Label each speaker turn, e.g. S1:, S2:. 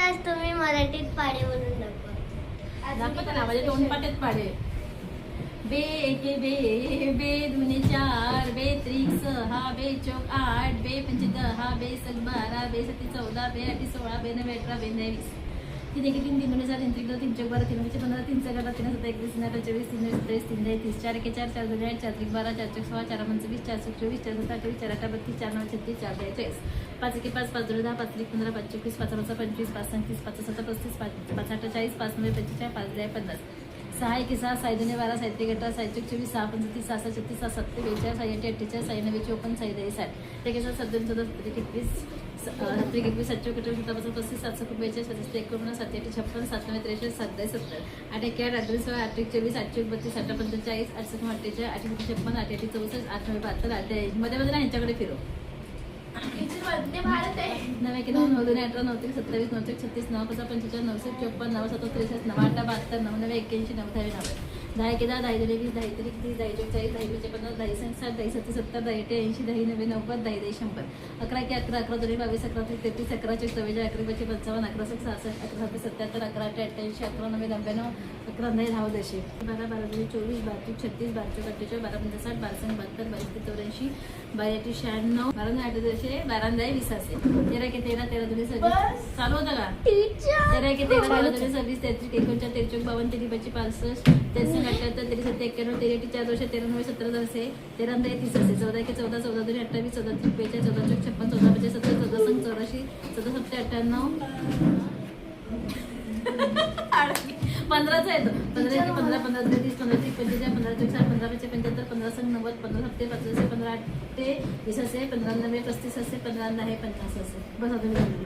S1: आज तुम्ही मराठीत पाढे बोलून दाखवा.
S2: दाखवत ना माझे दोन पाट्यात पाडे. बे एके बे, बे दुने चार, बे त्रिक सहा, बे चौक आठ, बे पंचे दहा, बे सक 12, बे सती 14, बे आठी 16, बे 9 18, बे 9 20. तीन एके तीन, तीन दुने चार, तीन त्रिक 2, तीन चौक 12, तीन पंचे 15, तीन सक 18, तीन सत्ता 21, तीन 28 24, तीन 27, तीन 30, चार एके चार, चार दुने 8, चार त्रिक 12, चार चौक 16, चार पंचे 20, चार सक 24, चार सत्ता 28, चार 18 32, चार 9 36, चार 42, पाच एके पाच, पाच दुने 10, पाच त्रिक 15, पाच 21, पाच 25, पाच 30, पाच 7 35, पाच 8 40, पाच 9 45, पाच 10 50. सहा एके सहा, साई दुने 12, साई त्रिक 18, साई चौक 24, सहा पंचे 30, सहा 36, सहा 37, 42, साई 8 48, साई 9 54, साई 10 60, एके सात 7 2 14, 21, 7 त्रिक 21, 7 चौक 18, 7 35, 7 7 42, 7 51, 7 8 56, 7 9 63, 7 10 70, 8 एके 8, 8 16, 8 24, 8 चौक 32, 8 45, 8 6 48, 8 56, 8 8 64, 8 9 72, 8 मध्ये मध्ये ना ह्यांच्याकडे फिरू.
S1: भारत आहे.
S2: 9 एके 9, 9 दुने 18, 9 त्रिक 27, 9 चौक 36, 9 5 45, 9 6 54, 9 7 63, 9 8 72, 9 9 81, 9 10 90, 10 एके 10, 10 दुने 20, 10 त्रिक 30, 10 चौक 40, 10 पंचे 50, 10 सक 60, 10 सत्ते 70, 10 अठे 80, 10 90 90, 10 10 100, 11 एके 11, 11 दुने 22, 11 त्रिक 33, 11 चौक 44, 11 पंचे 55, 11 सक 66, 11 सत्ते 77, 11 अठे 88, 11 9 99, 11 9 10 10, 12 12 दुने 24, 12 त्रिक 36, 12 चौक 48, 12 पंचे 60, 12 सक 72, 22 त्रिक 84, 12 अठे 96, 12 9 8 10, 12 10 20 असे. 13 एके 13, 13 दुने 26, चालू होतं का? 13 एके 13, 13 दुने 26, 33 एकोणचाळीस, 23 चौक 52, 23 पंचे 65, 23 78, 23 सत्ते 91, 23 एके 4 200, 13 9 17 10, 13 10 30 असे. 14 एके 14, 14 दुने 28, 14 त्रिक 42, 14 चौक 56, 14 पंचे 70, 14 संग 84, 14 सत्ते 98, 15चा येतो. 15 एके 15, 15 दुने 30, 15 त्रिक 45, 15 चौक 60, 15 पंचे 75, 15 संग 90, 15 सत्ते 15, 15 अठे 20 असे, 15 90 35 असे, 15 10 50 असे. बस आता